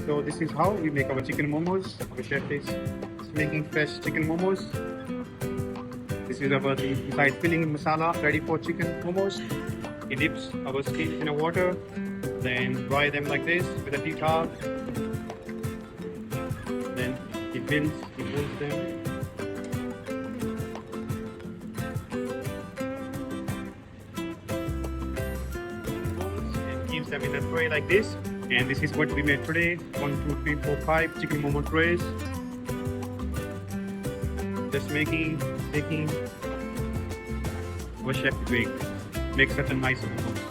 So this is how we make our chicken momos. Our chef is making fresh chicken momos. This is our inside filling masala ready for chicken momos. He dips our skin in a water, then dry them like this with a tea towel. Then he pulls them. And keeps them in a tray like this. And this is what we made today. 1, 2, 3, 4, 5 chicken momo trays. Just making our chef make such a nice momos.